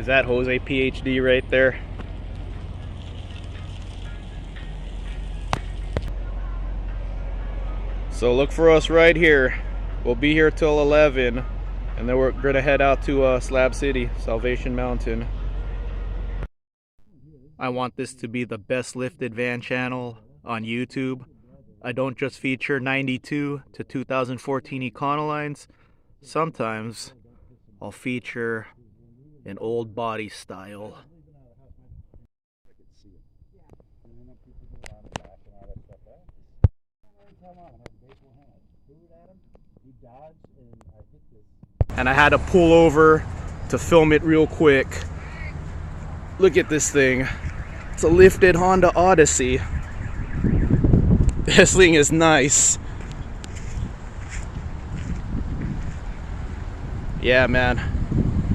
Is that Jose PhD right there? So look for us right here. We'll be here till 11, and then we're gonna head out to Slab City, Salvation Mountain. I want this to be the best lifted van channel on YouTube. I don't just feature 92 to 2014 Econolines. Sometimes I'll feature an old body style. And I had to pull over to film it real quick. Look at this thing. It's a lifted Honda Odyssey. This thing is nice. Yeah, man.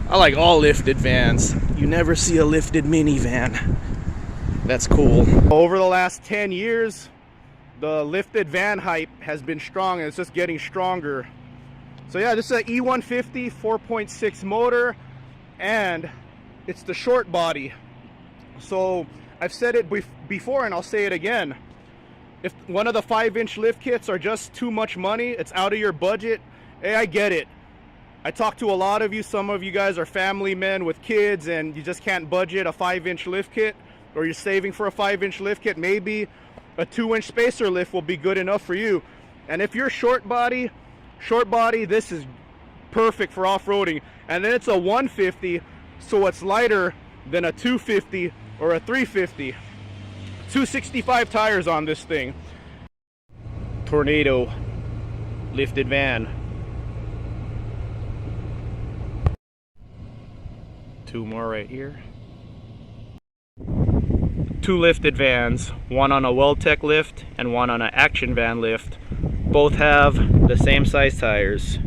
I like all lifted vans. You never see a lifted minivan. That's cool. Over the last 10 years, the lifted van hype has been strong, and it's just getting stronger. So yeah, this is an E150 4.6 motor, and it's the short body. So I've said it before, and I'll say it again. If one of the 5-inch lift kits are just too much money, it's out of your budget, hey, I get it. I talk to a lot of you. Some of you guys are family men with kids, and you just can't budget a 5-inch lift kit, or you're saving for a 5-inch lift kit. Maybe a 2-inch spacer lift will be good enough for you. And if you're short body, this is perfect for off-roading. And then it's a 150, so it's lighter than a 250 or a 350. 265 tires on this thing. Tornado lifted van. 2 more right here. 2 lifted vans, one on a Weldtec lift and one on an action van lift. Both have the same size tires.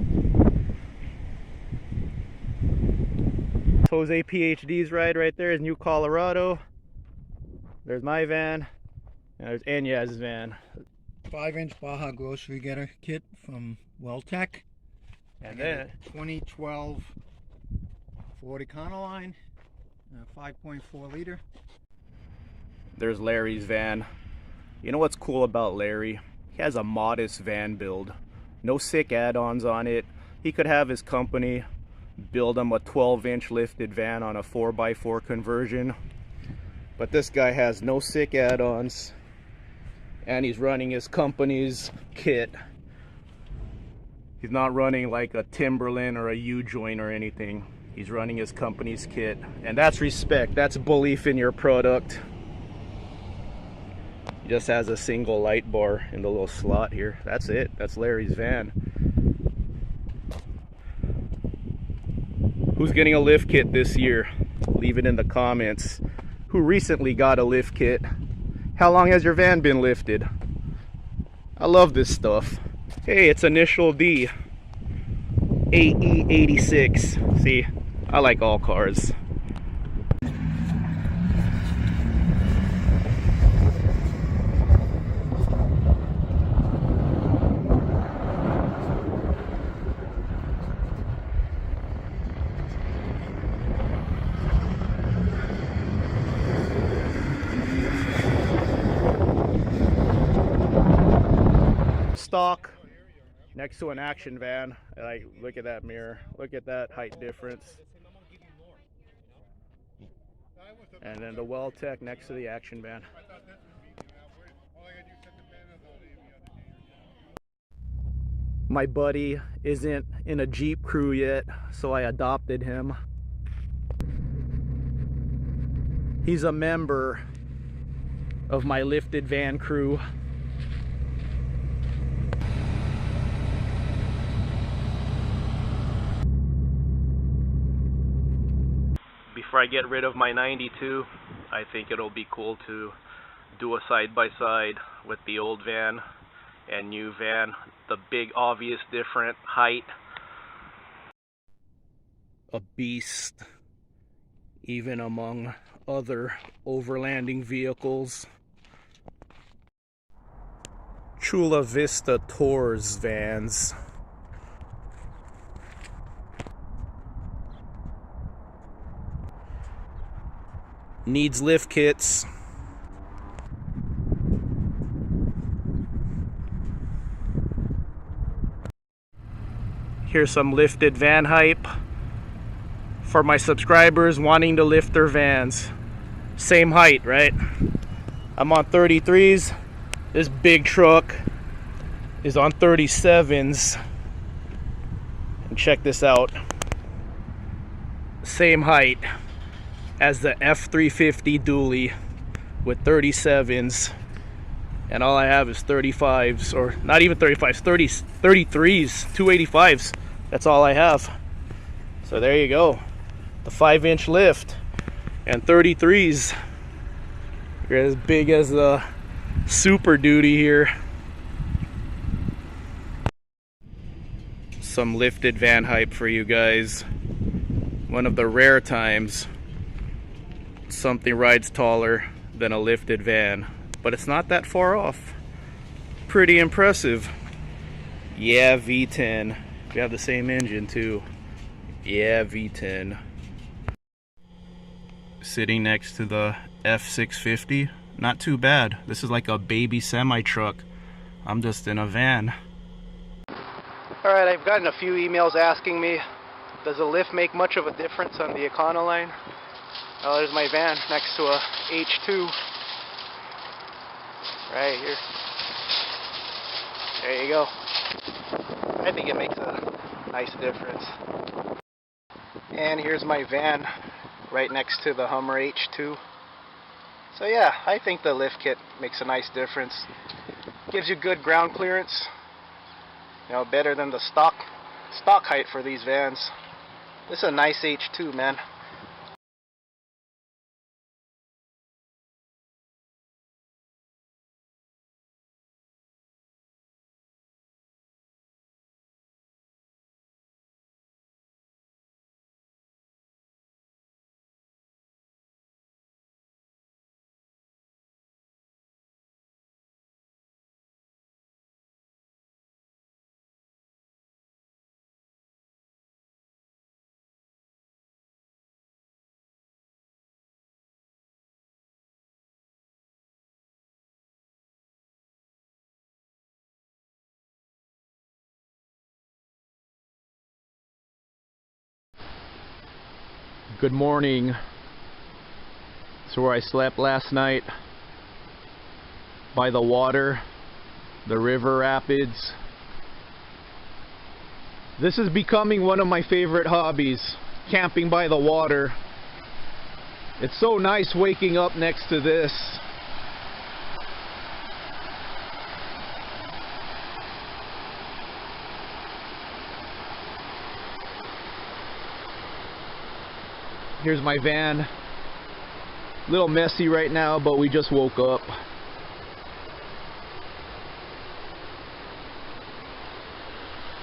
Jose PhD's ride right there is New Colorado. There's my van, and there's Enyaz's van. 5-inch Baja grocery getter kit from Weldtec. And then 2012 Ford Econoline, 5.4 liter. There's Larry's van. You know what's cool about Larry? He has a modest van build. No sick add-ons on it. He could have his company build him a 12-inch lifted van on a 4x4 conversion. But this guy has no sick add-ons, and he's running his company's kit. He's not running like a Timberland or a U-joint or anything. He's running his company's kit, and that's respect. That's belief in your product. He just has a single light bar in the little slot here. That's it. That's Larry's van. Who's getting a lift kit this year? Leave it in the comments. Who recently got a lift kit? How long has your van been lifted? I love this stuff. Hey, it's Initial D. AE86. See, I like all cars. Stock next to an action van. Like, look at that mirror, look at that height difference. And then the Weldtec next to the action van. My buddy isn't in a Jeep crew yet, so I adopted him. He's a member of my lifted van crew. Before I get rid of my 92, I think it'll be cool to do a side-by-side with the old van and new van. The big obvious different height. A beast, even among other overlanding vehicles. Chula Vista Tours vans. Needs lift kits. Here's some lifted van hype for my subscribers wanting to lift their vans. Same height, right? I'm on 33s. This big truck is on 37s. And check this out. Same height as the F350 dually with 37s. And all I have is 35s, or not even 35s, 33s, 285s. That's all I have. So there you go. The 5-inch lift and 33s. You're as big as the Super Duty here. Some lifted van hype for you guys. One of the rare times something rides taller than a lifted van. But it's not that far off. Pretty impressive. Yeah, V10. We have the same engine too. Yeah, V10. Sitting next to the F650. Not too bad. This is like a baby semi-truck. I'm just in a van. Alright, I've gotten a few emails asking me, does a lift make much of a difference on the Econoline? Well, there's my van next to a H2. Right here. There you go. I think it makes a nice difference. And here's my van right next to the Hummer H2. So yeah, I think the lift kit makes a nice difference. Gives you good ground clearance. You know, better than the stock height for these vans. This is a nice H2, man. Good morning. This is where I slept last night, by the water, the river rapids. This is becoming one of my favorite hobbies, camping by the water. It's so nice waking up next to this. Here's my van. A little messy right now, but we just woke up.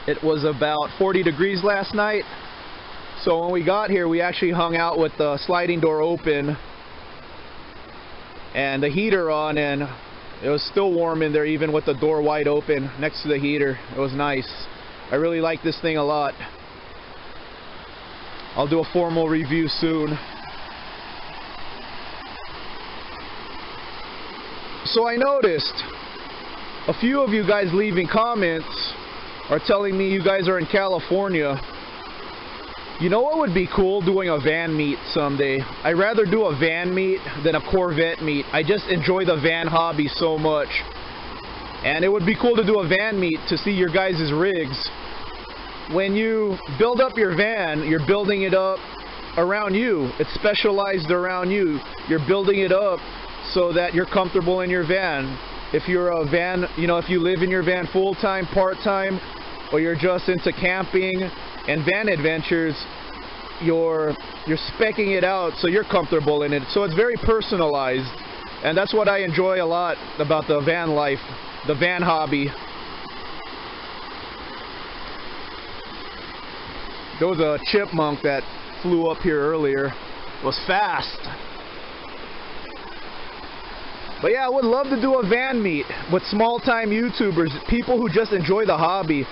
It was about 40 degrees last night. So when we got here, we actually hung out with the sliding door open and the heater on, and it was still warm in there even with the door wide open next to the heater. It was nice. I really like this thing a lot. I'll do a formal review soon. So I noticed a few of you guys leaving comments are telling me you guys are in California. You know what would be cool? Doing a van meet someday. I'd rather do a van meet than a Corvette meet. I just enjoy the van hobby so much. And it would be cool to do a van meet to see your guys' rigs. When you build up your van, you're building it up around you. It's specialized around you. You're building it up so that you're comfortable in your van. If you're a van, you know, if you live in your van full-time, part-time, or you're just into camping and van adventures, you're speccing it out so you're comfortable in it. So it's very personalized, and that's what I enjoy a lot about the van life, the van hobby. There was a chipmunk that flew up here earlier. It was fast. But yeah, I would love to do a van meet with small-time YouTubers, people who just enjoy the hobby.